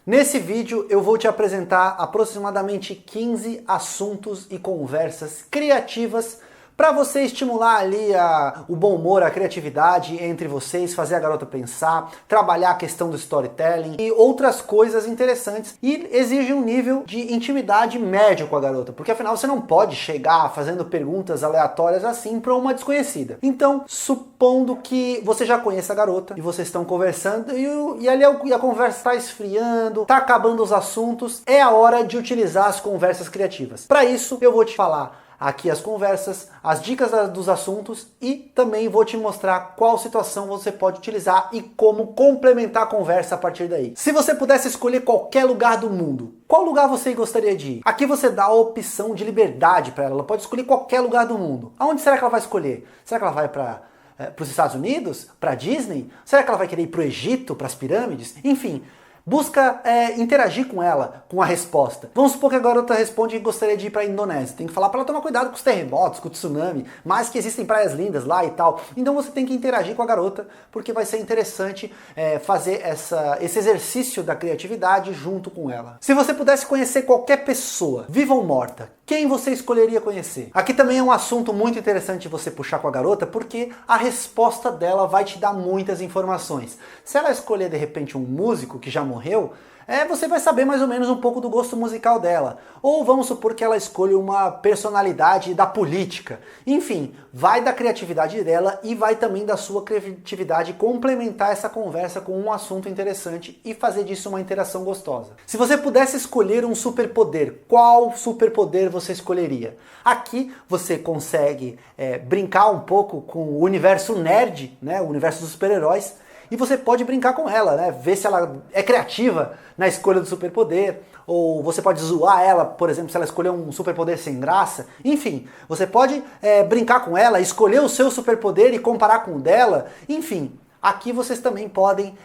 Nesse vídeo eu vou te apresentar aproximadamente 15 assuntos e conversas criativas para você estimular ali o bom humor, a criatividade entre vocês, fazer a garota pensar, trabalhar a questão do storytelling e outras coisas interessantes. E exige um nível de intimidade médio com a garota, porque afinal você não pode chegar fazendo perguntas aleatórias assim para uma desconhecida. Então, supondo que você já conheça a garota e vocês estão conversando e ali a conversa está esfriando, está acabando os assuntos, é a hora de utilizar as conversas criativas. Para isso, eu vou te falar aqui as conversas, as dicas dos assuntos e também vou te mostrar qual situação você pode utilizar e como complementar a conversa a partir daí. Se você pudesse escolher qualquer lugar do mundo, qual lugar você gostaria de ir? Aqui você dá a opção de liberdade para ela, ela pode escolher qualquer lugar do mundo. Aonde será que ela vai escolher? Será que ela vai para os Estados Unidos? Para Disney? Será que ela vai querer ir para o Egito, para as pirâmides? Enfim, busca interagir com ela, com a resposta. Vamos supor que a garota responde que gostaria de ir para a Indonésia. Tem que falar para ela tomar cuidado com os terremotos, com o tsunami, mas que existem praias lindas lá e tal. Então você tem que interagir com a garota, porque vai ser interessante fazer esse exercício da criatividade junto com ela. Se você pudesse conhecer qualquer pessoa, viva ou morta, quem você escolheria conhecer? Aqui também é um assunto muito interessante você puxar com a garota, porque a resposta dela vai te dar muitas informações. Se ela escolher de repente um músico que já morreu, você vai saber mais ou menos um pouco do gosto musical dela. Ou vamos supor que ela escolha uma personalidade da política. Enfim, vai da criatividade dela e vai também da sua criatividade complementar essa conversa com um assunto interessante e fazer disso uma interação gostosa. Se você pudesse escolher um superpoder, qual superpoder você escolheria? Aqui você consegue brincar um pouco com o universo nerd, né, o universo dos super-heróis, e você pode brincar com ela, né? Ver se ela é criativa na escolha do superpoder, ou você pode zoar ela, por exemplo, se ela escolher um superpoder sem graça. Enfim, você pode brincar com ela, escolher o seu superpoder e comparar com o dela. Enfim, aqui vocês também podem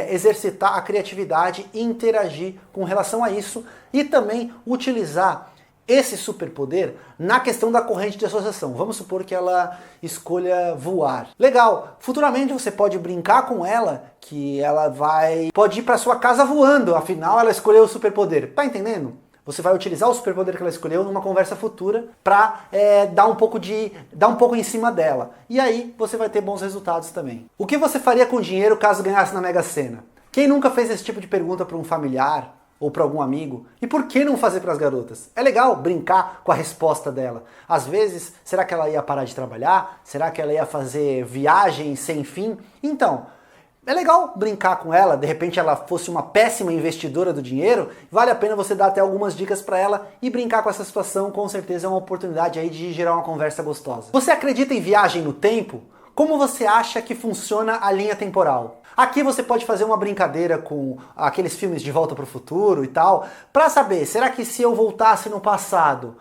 exercitar a criatividade e interagir com relação a isso e também utilizar esse superpoder na questão da corrente de associação. Vamos supor que ela escolha voar. Legal, futuramente você pode brincar com ela que ela pode ir para sua casa voando, afinal ela escolheu o superpoder. Tá entendendo? Você vai utilizar o superpoder que ela escolheu numa conversa futura para dar um pouco em cima dela. E aí você vai ter bons resultados também. O que você faria com dinheiro caso ganhasse na Mega Sena? Quem nunca fez esse tipo de pergunta para um familiar ou para algum amigo? E por que não fazer para as garotas? É legal brincar com a resposta dela. Às vezes, será que ela ia parar de trabalhar? Será que ela ia fazer viagem sem fim? Então, é legal brincar com ela. De repente ela fosse uma péssima investidora do dinheiro, vale a pena você dar até algumas dicas para ela e brincar com essa situação. Com certeza é uma oportunidade aí de gerar uma conversa gostosa. Você acredita em viagem no tempo? Como você acha que funciona a linha temporal? Aqui você pode fazer uma brincadeira com aqueles filmes de Volta para o Futuro e tal, para saber, será que se eu voltasse no passado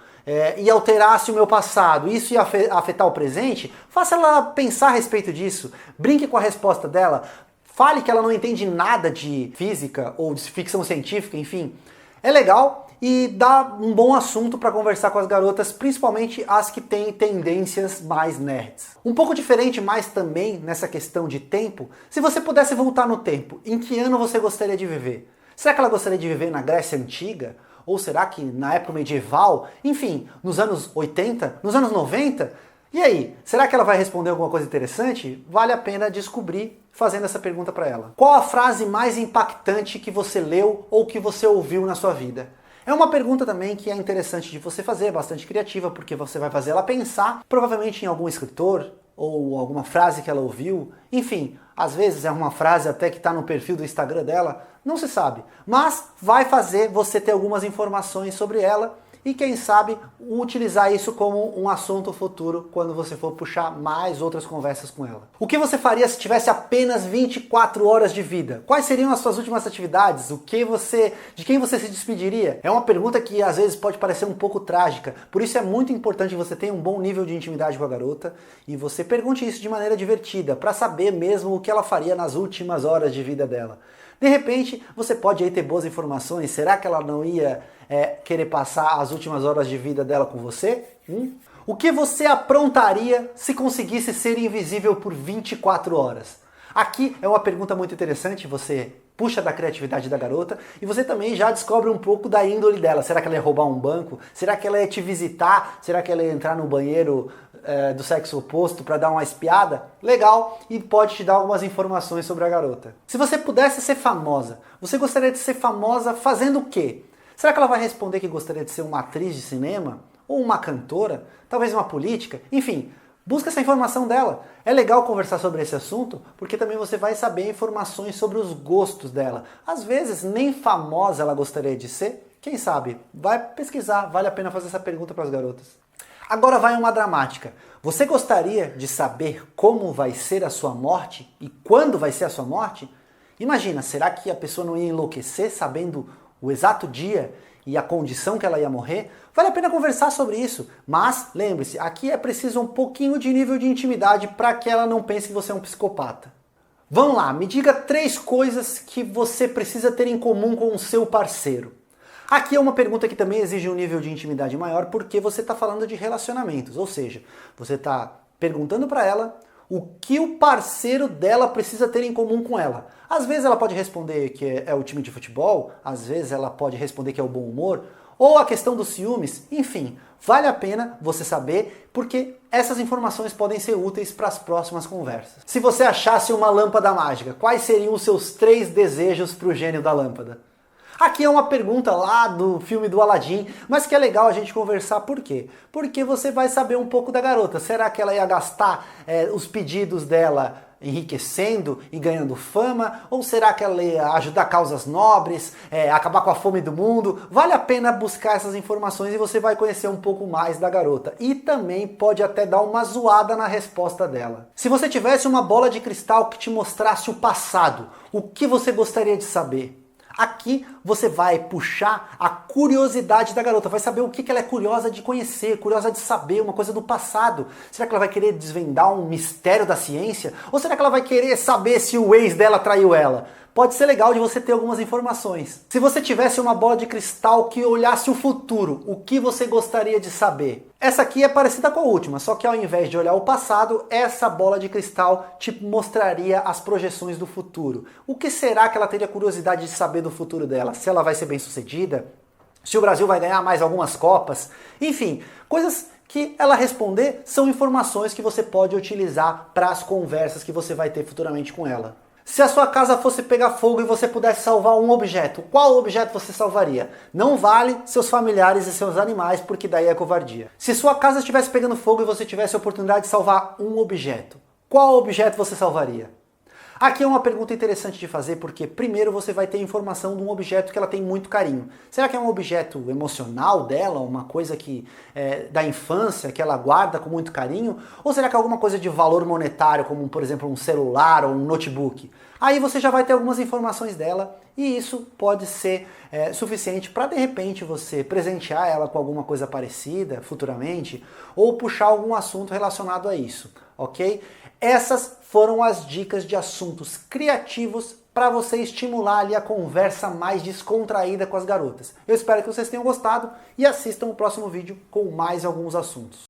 e alterasse o meu passado, isso ia afetar o presente? Faça ela pensar a respeito disso, brinque com a resposta dela, fale que ela não entende nada de física ou de ficção científica, enfim. É legal e dá um bom assunto para conversar com as garotas, principalmente as que têm tendências mais nerds. Um pouco diferente, mas também nessa questão de tempo, se você pudesse voltar no tempo, em que ano você gostaria de viver? Será que ela gostaria de viver na Grécia Antiga? Ou será que na época medieval? Enfim, nos anos 80? Nos anos 90? E aí, será que ela vai responder alguma coisa interessante? Vale a pena descobrir fazendo essa pergunta para ela. Qual a frase mais impactante que você leu ou que você ouviu na sua vida? É uma pergunta também que é interessante de você fazer, bastante criativa, porque você vai fazer ela pensar, provavelmente em algum escritor, ou alguma frase que ela ouviu. Enfim, às vezes é uma frase até que está no perfil do Instagram dela, não se sabe. Mas vai fazer você ter algumas informações sobre ela e quem sabe utilizar isso como um assunto futuro quando você for puxar mais outras conversas com ela. O que você faria se tivesse apenas 24 horas de vida? Quais seriam as suas últimas atividades? De quem você se despediria? É uma pergunta que às vezes pode parecer um pouco trágica, por isso é muito importante que você tenha um bom nível de intimidade com a garota e você pergunte isso de maneira divertida, para saber mesmo o que ela faria nas últimas horas de vida dela. De repente, você pode aí ter boas informações. Será que ela não ia querer passar as últimas horas de vida dela com você? O que você aprontaria se conseguisse ser invisível por 24 horas? Aqui é uma pergunta muito interessante, você puxa da criatividade da garota e você também já descobre um pouco da índole dela. Será que ela ia roubar um banco? Será que ela ia te visitar? Será que ela ia entrar no banheiro do sexo oposto para dar uma espiada? Legal, e pode te dar algumas informações sobre a garota. Se você pudesse ser famosa, você gostaria de ser famosa fazendo o quê? Será que ela vai responder que gostaria de ser uma atriz de cinema? Ou uma cantora? Talvez uma política? Enfim, busca essa informação dela. É legal conversar sobre esse assunto, porque também você vai saber informações sobre os gostos dela. Às vezes, nem famosa ela gostaria de ser. Quem sabe? Vai pesquisar, vale a pena fazer essa pergunta para as garotas. Agora vai uma dramática. Você gostaria de saber como vai ser a sua morte e quando vai ser a sua morte? Imagina, será que a pessoa não ia enlouquecer sabendo o exato dia e a condição que ela ia morrer? Vale a pena conversar sobre isso, mas lembre-se, aqui é preciso um pouquinho de nível de intimidade para que ela não pense que você é um psicopata. Vamos lá, me diga 3 coisas que você precisa ter em comum com o seu parceiro. Aqui é uma pergunta que também exige um nível de intimidade maior porque você está falando de relacionamentos, ou seja, você está perguntando para ela o que o parceiro dela precisa ter em comum com ela. Às vezes ela pode responder que é o time de futebol, às vezes ela pode responder que é o bom humor, ou a questão dos ciúmes, enfim, vale a pena você saber porque essas informações podem ser úteis para as próximas conversas. Se você achasse uma lâmpada mágica, quais seriam os seus 3 desejos para o gênio da lâmpada? Aqui é uma pergunta lá do filme do Aladdin, mas que é legal a gente conversar, por quê? Porque você vai saber um pouco da garota. Será que ela ia gastar os pedidos dela enriquecendo e ganhando fama? Ou será que ela ia ajudar causas nobres, acabar com a fome do mundo? Vale a pena buscar essas informações e você vai conhecer um pouco mais da garota. E também pode até dar uma zoada na resposta dela. Se você tivesse uma bola de cristal que te mostrasse o passado, o que você gostaria de saber? Aqui você vai puxar a curiosidade da garota, vai saber o que ela é curiosa de conhecer, curiosa de saber, uma coisa do passado. Será que ela vai querer desvendar um mistério da ciência? Ou será que ela vai querer saber se o ex dela traiu ela? Pode ser legal de você ter algumas informações. Se você tivesse uma bola de cristal que olhasse o futuro, o que você gostaria de saber? Essa aqui é parecida com a última, só que ao invés de olhar o passado, essa bola de cristal te mostraria as projeções do futuro. O que será que ela teria curiosidade de saber do futuro dela? Se ela vai ser bem-sucedida? Se o Brasil vai ganhar mais algumas Copas? Enfim, coisas que ela responder são informações que você pode utilizar para as conversas que você vai ter futuramente com ela. Se a sua casa fosse pegar fogo e você pudesse salvar um objeto, qual objeto você salvaria? Não vale seus familiares e seus animais, porque daí é covardia. Se sua casa estivesse pegando fogo e você tivesse a oportunidade de salvar um objeto, qual objeto você salvaria? Aqui é uma pergunta interessante de fazer porque primeiro você vai ter informação de um objeto que ela tem muito carinho. Será que é um objeto emocional dela, uma coisa que da infância que ela guarda com muito carinho? Ou será que é alguma coisa de valor monetário, como por exemplo um celular ou um notebook? Aí você já vai ter algumas informações dela e isso pode ser suficiente para de repente você presentear ela com alguma coisa parecida futuramente ou puxar algum assunto relacionado a isso, ok? Essas foram as dicas de assuntos criativos para você estimular ali a conversa mais descontraída com as garotas. Eu espero que vocês tenham gostado e assistam o próximo vídeo com mais alguns assuntos.